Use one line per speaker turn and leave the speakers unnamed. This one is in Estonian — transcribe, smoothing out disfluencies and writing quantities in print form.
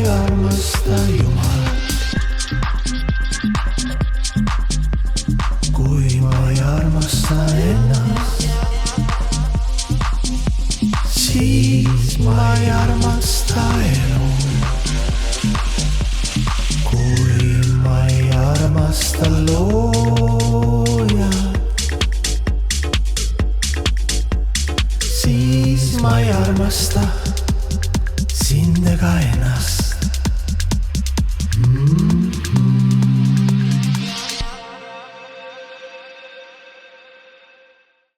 armasta Jumalat. Kui ma ei armasta ennast, siis ma ei armasta elu. Kui ma ei armasta loojat, siis ma ei armasta sind ega ennast.